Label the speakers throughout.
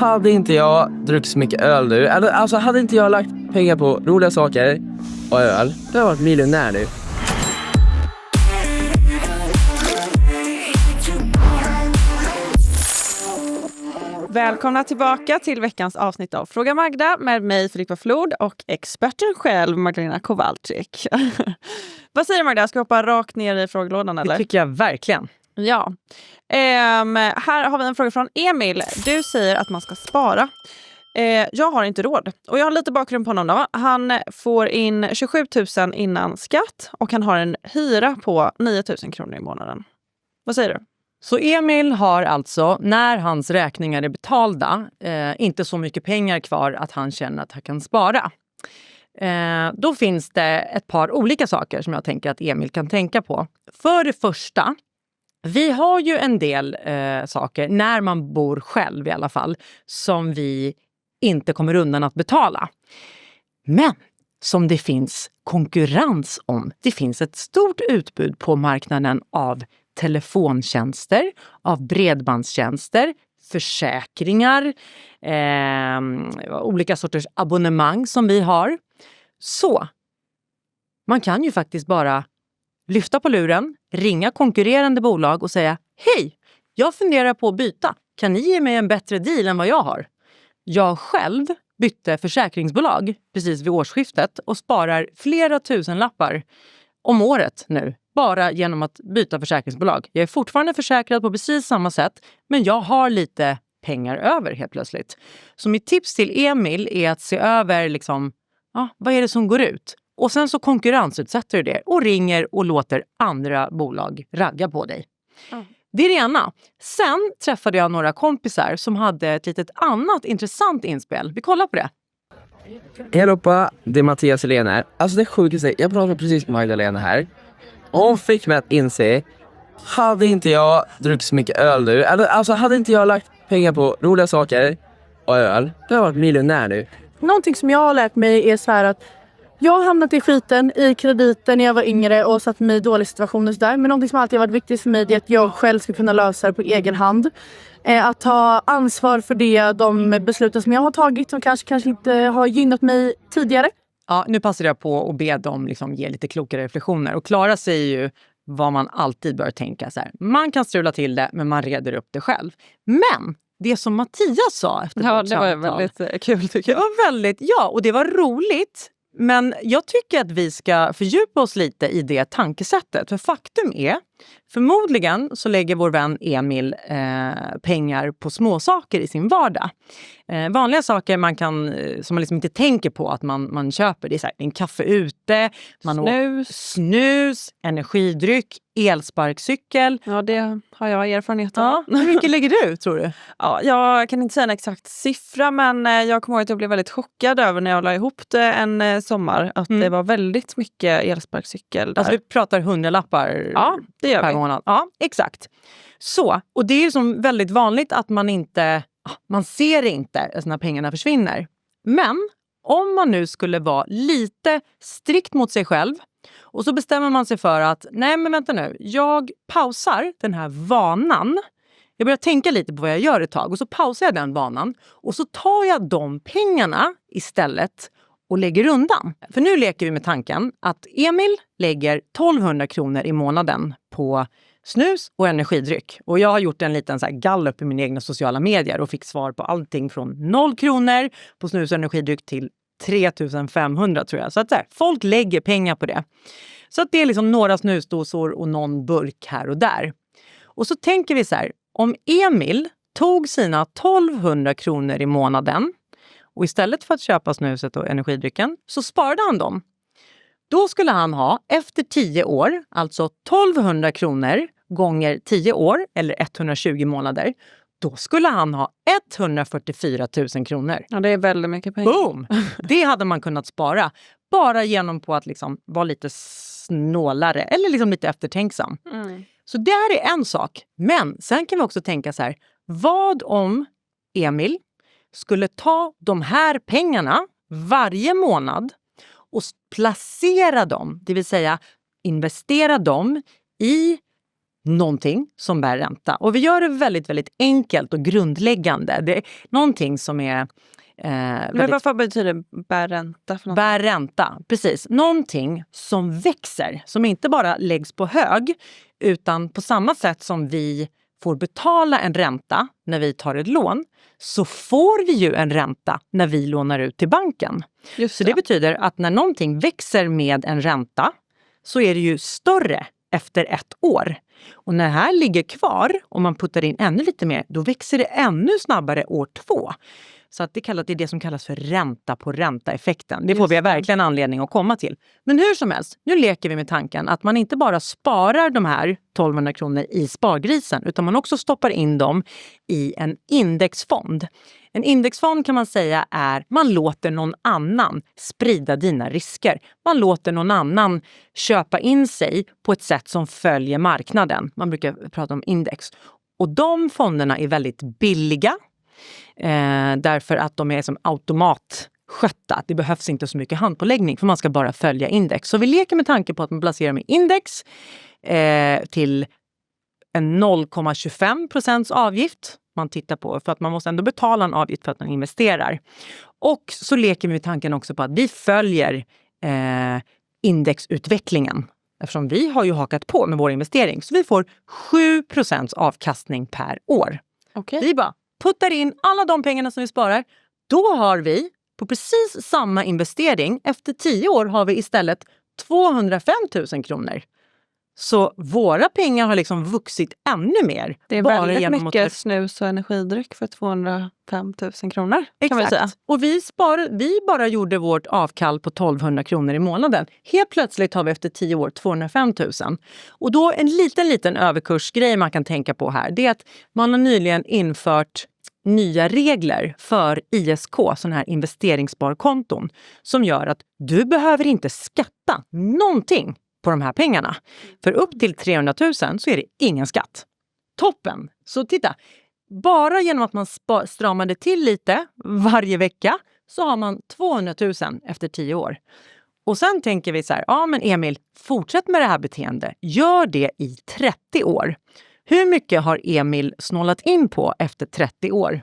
Speaker 1: hade inte jag druckit så mycket öl nu, alltså hade inte jag lagt pengar på roliga saker och öl, då hade jag varit miljonär nu.
Speaker 2: Välkomna tillbaka till veckans avsnitt av Fråga Magda med mig Filippa Flod och experten själv Magdalena Kowalczyk. Vad säger Magda? Ska vi hoppa rakt ner i frågelådan eller?
Speaker 3: Det tycker jag verkligen.
Speaker 2: Ja. Här har vi en fråga från Emil. Du säger att man ska spara. Jag har inte råd. Och jag har lite bakgrund på honom då. Han får in 27 000 innan skatt och han har en hyra på 9 000 kronor i månaden. Vad säger du?
Speaker 3: Så Emil har alltså, när hans räkningar är betalda, inte så mycket pengar kvar att han känner att han kan spara. Då finns det ett par olika saker som jag tänker att Emil kan tänka på. För det första, vi har ju en del saker, när man bor själv i alla fall, som vi inte kommer undan att betala. Men som det finns konkurrens om. Det finns ett stort utbud på marknaden av telefontjänster, av bredbandstjänster, försäkringar, olika sorters abonnemang som vi har. Så man kan ju faktiskt bara lyfta på luren, ringa konkurrerande bolag och säga: hej, jag funderar på att byta. Kan ni ge mig en bättre deal än vad jag har? Jag själv bytte försäkringsbolag precis vid årsskiftet och sparar flera tusenlappar om året nu. Bara genom att byta försäkringsbolag. Jag är fortfarande försäkrad på precis samma sätt, men jag har lite pengar över helt plötsligt. Så mitt tips till Emil är att se över vad är det som går ut? Och sen så konkurrensutsätter du det och ringer och låter andra bolag ragga på dig. Det är det ena. Sen träffade jag några kompisar som hade ett litet annat intressant inspel. Vi kollar på det.
Speaker 1: Hej allihopa, det är Mattias Helén här. Alltså det är sjukaste, jag pratade precis med Magdalena här. Hon fick mig att inse, hade inte jag druckit så mycket öl nu, alltså hade inte jag lagt pengar på roliga saker och öl, då hade jag varit miljonär nu.
Speaker 4: Någonting som jag har lärt mig är så här att jag har hamnat i skiten i krediten när jag var yngre och satt mig i dåliga situationer sådär. Men någonting som alltid har varit viktigt för mig är att jag själv ska kunna lösa det på egen hand. Att ta ansvar för de besluten som jag har tagit som kanske inte har gynnat mig tidigare.
Speaker 3: Ja, nu passar jag på att be dem ge lite klokare reflektioner. Och Klara säger ju vad man alltid bör tänka. Så här. Man kan strula till det, men man reder upp det själv. Men det som Mattias sa efter vårt
Speaker 2: det var
Speaker 3: samtal,
Speaker 2: väldigt kul tycker jag.
Speaker 3: Det var väldigt, och det var roligt. Men jag tycker att vi ska fördjupa oss lite i det tankesättet. För faktum är, förmodligen så lägger vår vän Emil pengar på små saker i sin vardag. Vanliga saker som man inte tänker på att man köper. Det är så här, en kaffe ute, snus, energidryck, elsparkcykel.
Speaker 2: Ja, det har jag erfarenhet av.
Speaker 3: Ja, hur mycket lägger du, tror du?
Speaker 2: Ja, jag kan inte säga en exakt siffra, men jag kommer ihåg att jag blev väldigt chockad över när jag la ihop det en sommar. Att det var väldigt mycket elsparkcykel där.
Speaker 3: Alltså vi pratar 100-lappar
Speaker 2: det gör
Speaker 3: per månad. Ja, exakt. Så, och det är ju som väldigt vanligt att man ser inte när pengarna försvinner. Men om man nu skulle vara lite strikt mot sig själv och så bestämmer man sig för att nej men vänta nu, jag pausar den här vanan. Jag börjar tänka lite på vad jag gör ett tag och så pausar jag den vanan och så tar jag de pengarna istället och lägger undan. För nu leker vi med tanken att Emil lägger 1200 kronor i månaden på snus och energidryck. Och jag har gjort en liten gallup i mina egna sociala medier och fick svar på allting från 0 kronor på snus och energidryck till 3500 tror jag. Så att folk lägger pengar på det. Så att det är några snusdosor och någon burk här och där. Och så tänker vi så här, om Emil tog sina 1200 kronor i månaden och istället för att köpa snuset och energidrycken så sparade han dem. Då skulle han ha efter 10 år, alltså 1200 kronor gånger 10 år eller 120 månader. Då skulle han ha 144 000 kronor.
Speaker 2: Ja, det är väldigt mycket pengar.
Speaker 3: Boom! Det hade man kunnat spara. Bara genom på att vara lite snålare eller lite eftertänksam. Så det här är en sak. Men sen kan vi också tänka så här. Vad om Emil skulle ta de här pengarna varje månad och placera dem, det vill säga investera dem i någonting som bär ränta. Och vi gör det väldigt, väldigt enkelt och grundläggande. Det är någonting som är
Speaker 2: Men vad betyder bär ränta? För något?
Speaker 3: bär ränta, precis. Någonting som växer, som inte bara läggs på hög, utan på samma sätt som vi får betala en ränta när vi tar ett lån, så får vi ju en ränta när vi lånar ut till banken.
Speaker 2: Just
Speaker 3: Så det betyder att när någonting växer med en ränta så är det ju större efter 1 år. Och när det här ligger kvar och man puttar in ännu lite mer, då växer det ännu snabbare år 2. Så att det är det som kallas för ränta på ränta-effekten. Det får vi verkligen anledning att komma till. Men hur som helst, nu leker vi med tanken att man inte bara sparar de här 1200 kronor i spargrisen, utan man också stoppar in dem i en indexfond. En indexfond kan man säga är, man låter någon annan sprida dina risker. Man låter någon annan köpa in sig på ett sätt som följer marknaden. Man brukar prata om index. Och de fonderna är väldigt billiga. Därför att de är som automatskötta. Det behövs inte så mycket handpåläggning, för man ska bara följa index. Så vi leker med tanke på att man placerar med index till en 0,25% avgift. Man tittar på, för att man måste ändå betala en avgift för att man investerar. Och så leker vi med tanken också på att vi följer indexutvecklingen. Eftersom vi har ju hakat på med vår investering. Så vi får 7% avkastning per år.
Speaker 2: Okej.
Speaker 3: Vi bara puttar in alla de pengarna som vi sparar. Då har vi på precis samma investering, efter 10 år har vi istället 205 000 kronor. Så våra pengar har liksom vuxit ännu mer.
Speaker 2: Det är
Speaker 3: bara
Speaker 2: väldigt
Speaker 3: genom
Speaker 2: mycket snus och energidryck för 205 000 kronor. Kan vi säga.
Speaker 3: Och vi bara gjorde vårt avkall på 1200 kronor i månaden. Helt plötsligt har vi efter 10 år 205 000. Och då en liten överkursgrej man kan tänka på här. Det är att man har nyligen infört nya regler för ISK, sådana här investeringssparkonton. Som gör att du behöver inte skatta någonting på de här pengarna. För upp till 300 000 så är det ingen skatt. Toppen! Så titta, bara genom att man stramade till lite varje vecka så har man 200 000 efter 10 år. Och sen tänker vi så här, ja men Emil, fortsätt med det här beteendet. Gör det i 30 år. Hur mycket har Emil snålat in på efter 30 år?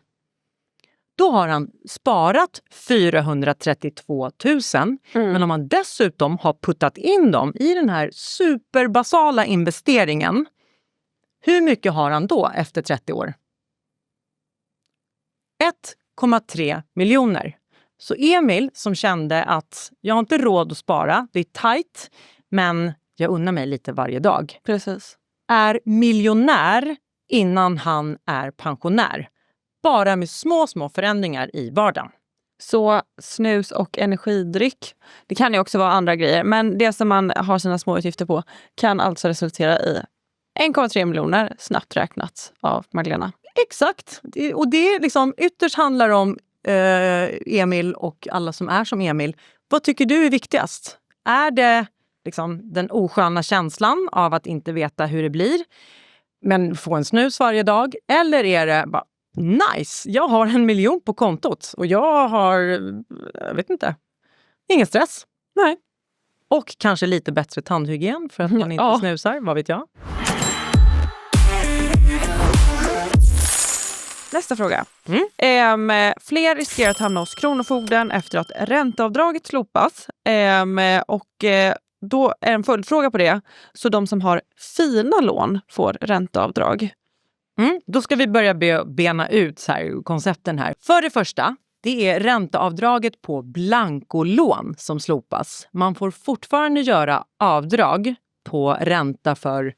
Speaker 3: Då har han sparat 432 000. Men om man dessutom har puttat in dem i den här superbasala investeringen. Hur mycket har han då efter 30 år? 1,3 miljoner. Så Emil som kände att jag har inte råd att spara, det är tajt, men jag unnar mig lite varje dag.
Speaker 2: Precis.
Speaker 3: Är miljonär innan han är pensionär. Bara med små förändringar i vardagen.
Speaker 2: Så snus och energidryck, det kan ju också vara andra grejer. Men det som man har sina små utgifter på kan alltså resultera i 1,3 miljoner snabbt räknat av Magdalena.
Speaker 3: Exakt. Och det liksom ytterst handlar om Emil och alla som är som Emil. Vad tycker du är viktigast? Är det liksom den osköna känslan av att inte veta hur det blir, men få en snus varje dag? Eller är det bara nice, jag har 1 miljon på kontot och jag har, jag vet inte, ingen stress.
Speaker 2: Nej.
Speaker 3: Och kanske lite bättre tandhygien för att man inte snusar, vad vet jag.
Speaker 2: Nästa fråga. Fler riskerar att hamna hos Kronofogden efter att ränteavdraget slopas. Då är en följdfråga på det. Så de som har fina lån får ränteavdrag.
Speaker 3: Då ska vi börja bena ut så här, koncepten här. För det första, det är ränteavdraget på blankolån som slopas. Man får fortfarande göra avdrag på ränta för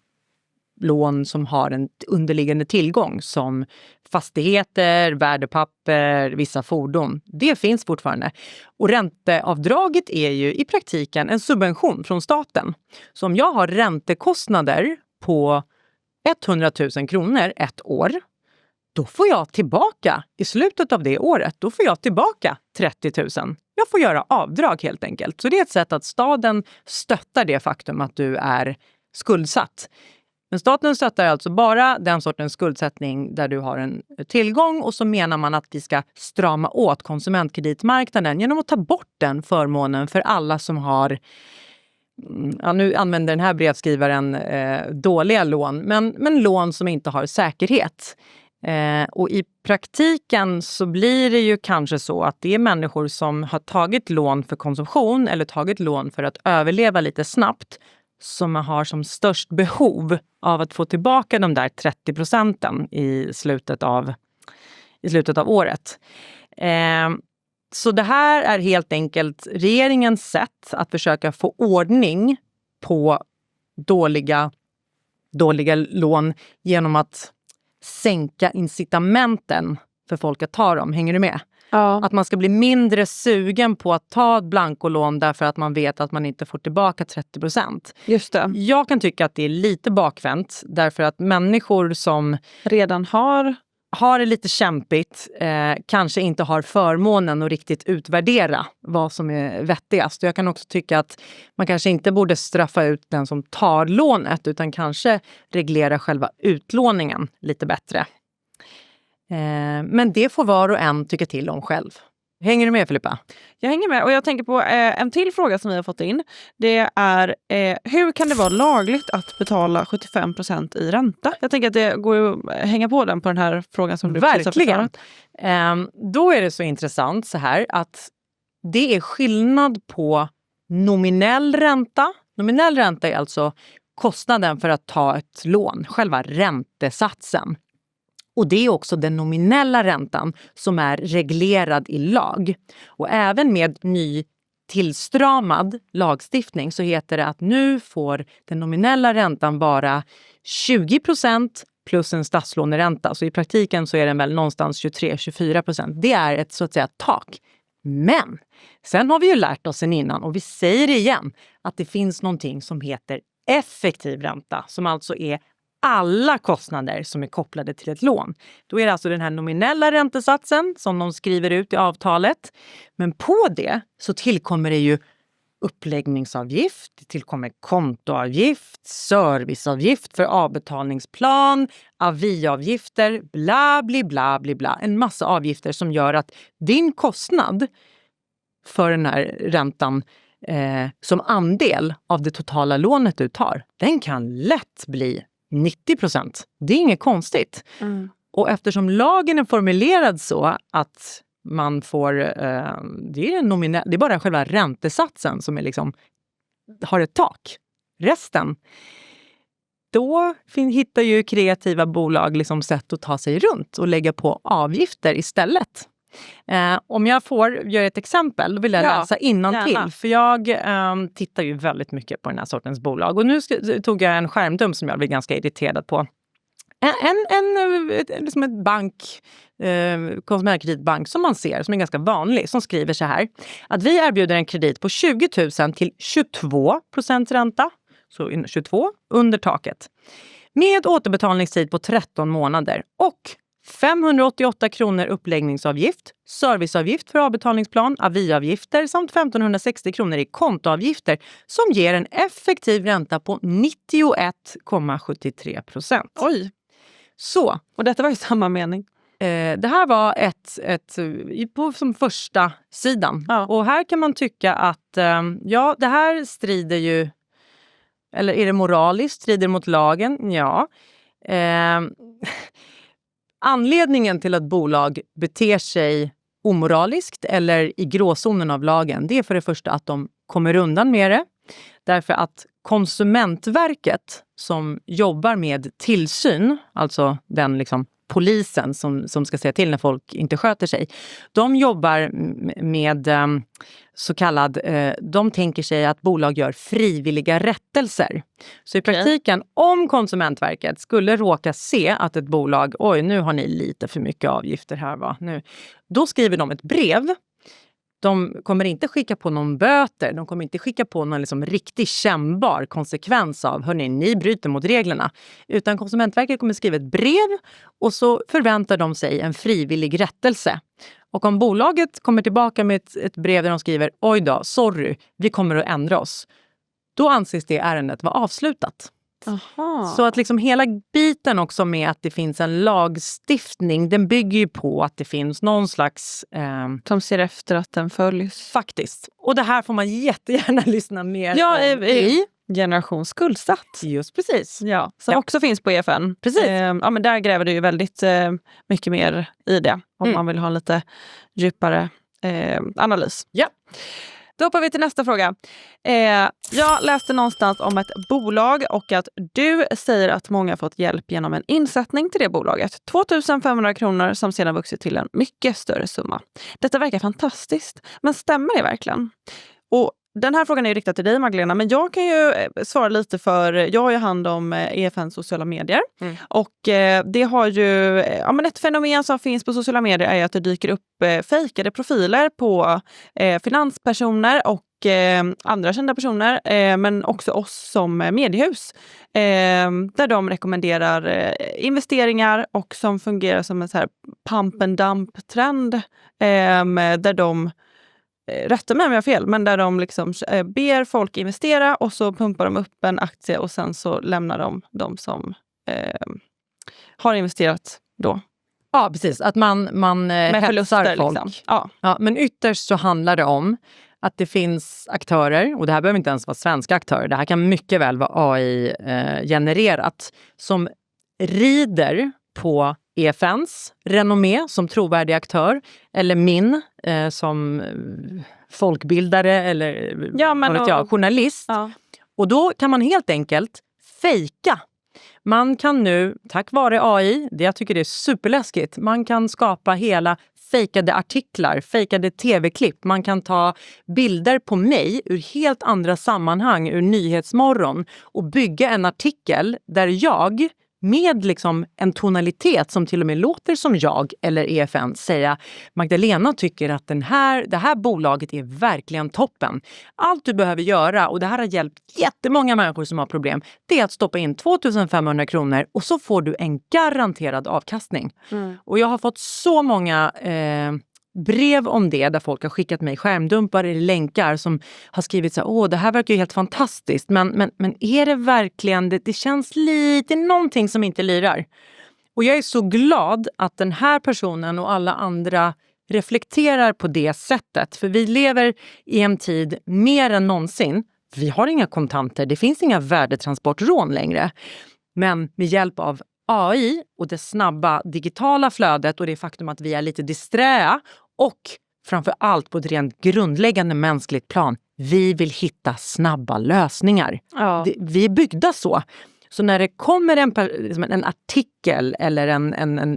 Speaker 3: lån som har en underliggande tillgång som fastigheter, värdepapper, vissa fordon. Det finns fortfarande. Och ränteavdraget är ju i praktiken en subvention från staten. Så om jag har räntekostnader på 100 000 kronor ett år, då får jag tillbaka i slutet av det året, då får jag tillbaka 30 000. Jag får göra avdrag helt enkelt. Så det är ett sätt att staten stöttar det faktum att du är skuldsatt. Men staten stöttar alltså bara den sortens skuldsättning där du har en tillgång, och så menar man att vi ska strama åt konsumentkreditmarknaden genom att ta bort den förmånen för alla som har ja, nu använder den här brevskrivaren dåliga lån, men lån som inte har säkerhet. Och i praktiken så blir det ju kanske så att det är människor som har tagit lån för konsumtion eller tagit lån för att överleva lite snabbt som har som störst behov av att få tillbaka de där 30% i slutet av året. Så det här är helt enkelt regeringens sätt att försöka få ordning på dåliga lån genom att sänka incitamenten för folk att ta dem. Hänger du med?
Speaker 2: Ja.
Speaker 3: Att man ska bli mindre sugen på att ta ett blankolån därför att man vet att man inte får tillbaka 30%.
Speaker 2: Just det.
Speaker 3: Jag kan tycka att det är lite bakvänt därför att människor som
Speaker 2: Redan
Speaker 3: har det lite kämpigt, kanske inte har förmånen att riktigt utvärdera vad som är vettigast. Jag kan också tycka att man kanske inte borde straffa ut den som tar lånet utan kanske reglera själva utlåningen lite bättre. Men det får var och en tycka till om själv. Hänger du med, Filippa?
Speaker 2: Jag hänger med och jag tänker på en till fråga som vi har fått in. Det är hur kan det vara lagligt att betala 75% i ränta? Jag tänker att det går att hänga på den här frågan som du precis har
Speaker 3: Verkligen.
Speaker 2: förklarat.
Speaker 3: Då är det så intressant så här att det är skillnad på nominell ränta. Nominell ränta är alltså kostnaden för att ta ett lån, själva räntesatsen. Och det är också den nominella räntan som är reglerad i lag. Och även med ny tillstramad lagstiftning så heter det att nu får den nominella räntan vara 20% plus en statslåneränta. Så i praktiken så är den väl någonstans 23-24%. Det är ett så att säga tak. Men sen har vi ju lärt oss sen innan och vi säger det igen att det finns någonting som heter effektiv ränta som alltså är alla kostnader som är kopplade till ett lån. Då är det alltså den här nominella räntesatsen som de skriver ut i avtalet. Men på det så tillkommer det ju uppläggningsavgift, det tillkommer kontoavgift, serviceavgift för avbetalningsplan, aviavgifter, bla bla bla bla bla. En massa avgifter som gör att din kostnad för den här räntan som andel av det totala lånet du tar, den kan lätt bli 90%. Det är inget konstigt. Och eftersom lagen är formulerad så att man får, det är bara själva räntesatsen som är liksom, har ett tak. Resten, då hittar ju kreativa bolag liksom sätt att ta sig runt och lägga på avgifter istället. Om jag får göra ett exempel, då vill jag läsa innantill.
Speaker 2: Gärna.
Speaker 3: För jag tittar ju väldigt mycket på den här sortens bolag. Och nu tog jag en skärmdump som jag blev ganska irriterad på. Liksom ett bank, konsumentkreditbank som man ser, som är ganska vanlig, som skriver så här. Att vi erbjuder en kredit på 20 000 till 22% ränta. Så 22 under taket. Med återbetalningstid på 13 månader och 588 kronor uppläggningsavgift, serviceavgift för avbetalningsplan, aviavgifter samt 1560 kronor i kontoavgifter som ger en effektiv ränta på 91,73%.
Speaker 2: Oj,
Speaker 3: Så,
Speaker 2: och detta var ju samma mening.
Speaker 3: det här var som första sidan.
Speaker 2: Ja.
Speaker 3: Och här kan man tycka att det här strider ju, eller är det moraliskt, strider mot lagen? Ja. Anledningen till att bolag beter sig omoraliskt eller i gråzonen av lagen, det är för det första att de kommer undan med det. Därför att Konsumentverket som jobbar med tillsyn, alltså den liksom polisen som ska säga till när folk inte sköter sig. De jobbar med så kallad, de tänker sig att bolag gör frivilliga rättelser. Så i praktiken, om Konsumentverket skulle råka se att ett bolag, oj nu har ni lite för mycket avgifter här va, nu. Då skriver de ett brev. De kommer inte skicka på någon böter, de kommer inte skicka på någon liksom riktigt kännbar konsekvens av, hörni, ni bryter mot reglerna. Utan Konsumentverket kommer skriva ett brev och så förväntar de sig en frivillig rättelse. Och om bolaget kommer tillbaka med ett brev där de skriver, oj då, sorry, vi kommer att ändra oss. Då anses det ärendet vara avslutat.
Speaker 2: Aha.
Speaker 3: Så att liksom hela biten också med att det finns en lagstiftning, den bygger ju på att det finns någon slags...
Speaker 2: De ser efter att den följs.
Speaker 3: Faktiskt. Och det här får man jättegärna lyssna mer
Speaker 2: Ja,
Speaker 3: om i.
Speaker 2: Generation skuldsatt.
Speaker 3: Just precis.
Speaker 2: Ja, som också finns på EFN.
Speaker 3: Precis.
Speaker 2: Ja, men där gräver du ju väldigt mycket mer i det. Om man vill ha en lite djupare analys.
Speaker 3: Ja.
Speaker 2: Då hoppar vi till nästa fråga. Jag läste någonstans om ett bolag och att du säger att många fått hjälp genom en insättning till det bolaget. 2500 kronor som sedan vuxit till en mycket större summa. Detta verkar fantastiskt, men stämmer det verkligen? Och den här frågan är ju riktad till dig, Magdalena, men jag kan ju svara lite för jag har ju hand om EFNs sociala medier. Och det har ju, men ett fenomen som finns på sociala medier är att det dyker upp fejkade profiler på finanspersoner och andra kända personer, men också oss som mediehus. Där de rekommenderar investeringar och som fungerar som en så här pump and dump trend. Där de rätta mig om jag har fel, men där de liksom ber folk investera och så pumpar de upp en aktie och sen så lämnar de som har investerat då.
Speaker 3: Ja, precis. Att man
Speaker 2: Med förluster
Speaker 3: folk.
Speaker 2: liksom.
Speaker 3: Ja, men ytterst så handlar det om att det finns aktörer, och det här behöver inte ens vara svenska aktörer, det här kan mycket väl vara AI-genererat, som rider på EFNs renommé som trovärdig aktör, eller min som folkbildare eller vad vet jag, journalist.
Speaker 2: Ja.
Speaker 3: Och då kan man helt enkelt fejka. Man kan nu, tack vare AI, jag tycker det är superläskigt, man kan skapa hela fejkade artiklar, fejkade tv-klipp. Man kan ta bilder på mig ur helt andra sammanhang, ur Nyhetsmorgon, och bygga en artikel där jag med liksom en tonalitet som till och med låter som jag eller EFN säga: Magdalena tycker att det här bolaget är verkligen toppen. Allt du behöver göra, och det här har hjälpt jättemånga människor som har problem, det är att stoppa in 2500 kronor och så får du en garanterad avkastning. Och jag har fått så många brev om det, där folk har skickat mig skärmdumpar eller länkar som har skrivit så här: det här verkar ju helt fantastiskt, men är det verkligen det känns lite någonting som inte lirar. Och jag är så glad att den här personen och alla andra reflekterar på det sättet, för vi lever i en tid mer än någonsin. Vi har inga kontanter, det finns inga värdetransportrån längre, men med hjälp av AI och det snabba digitala flödet och det faktum att vi är lite disträa och framför allt på ett rent grundläggande mänskligt plan, vi vill hitta snabba lösningar.
Speaker 2: Ja.
Speaker 3: Vi är byggda så. Så när det kommer en artikel eller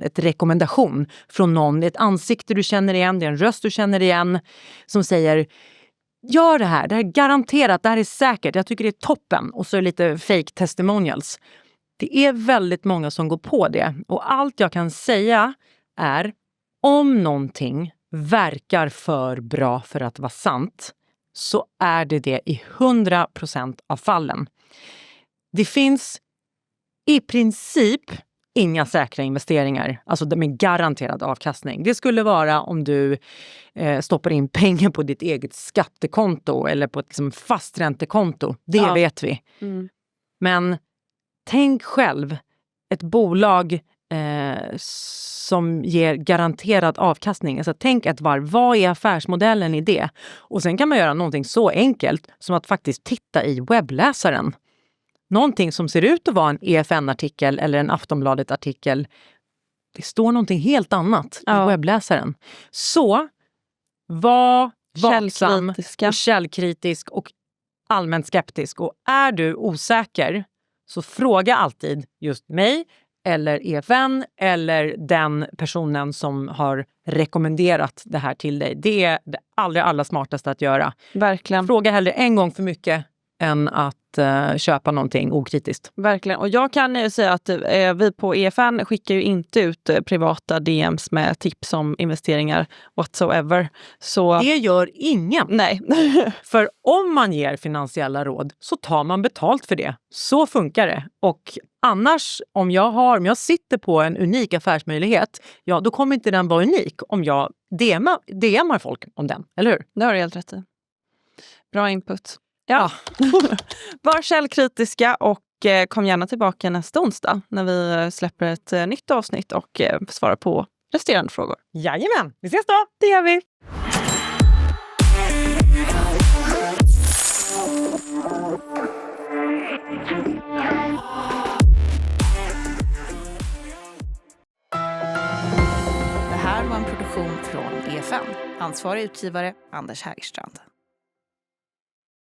Speaker 3: ett rekommendation från någon, det är ett ansikte du känner igen, det är en röst du känner igen som säger: gör det här är garanterat, det här är säkert, jag tycker det är toppen, och så är det lite fake testimonials. Det är väldigt många som går på det. Och allt jag kan säga är, om någonting verkar för bra för att vara sant, så är det i 100% av fallen. Det finns i princip inga säkra investeringar, alltså med garanterad avkastning. Det skulle vara om du stoppar in pengar på ditt eget skattekonto eller på ett liksom fast räntekonto. Det vet vi. Men tänk själv, ett bolag som ger garanterad avkastning. Alltså tänk ett varv, vad är affärsmodellen i det? Och sen kan man göra någonting så enkelt som att faktiskt titta i webbläsaren. Någonting som ser ut att vara en EFN-artikel eller en Aftonbladet-artikel. Det står någonting helt annat i webbläsaren. Så var vaksam och källkritisk och allmänt skeptisk. Och är du osäker, så fråga alltid just mig eller EFN eller den personen som har rekommenderat det här till dig. Det är det allra smartaste att göra.
Speaker 2: Verkligen.
Speaker 3: Fråga hellre en gång för mycket än att köpa någonting okritiskt.
Speaker 2: Verkligen. Och jag kan ju säga att vi på EFN skickar ju inte ut privata DMs med tips om investeringar whatsoever. Så
Speaker 3: det gör ingen.
Speaker 2: Nej.
Speaker 3: För om man ger finansiella råd så tar man betalt för det. Så funkar det. Och annars, om jag sitter på en unik affärsmöjlighet, ja, då kommer inte den vara unik om jag DMar folk om den, eller hur?
Speaker 2: Det har du helt rätt i. Bra input. Ja. Var källkritiska och kom gärna tillbaka nästa onsdag när vi släpper ett nytt avsnitt och svarar på resterande frågor.
Speaker 3: Jajamän, vi ses då!
Speaker 2: Det gör vi!
Speaker 5: Det här var en produktion från EFN. Ansvarig utgivare Anders Hägerstrand.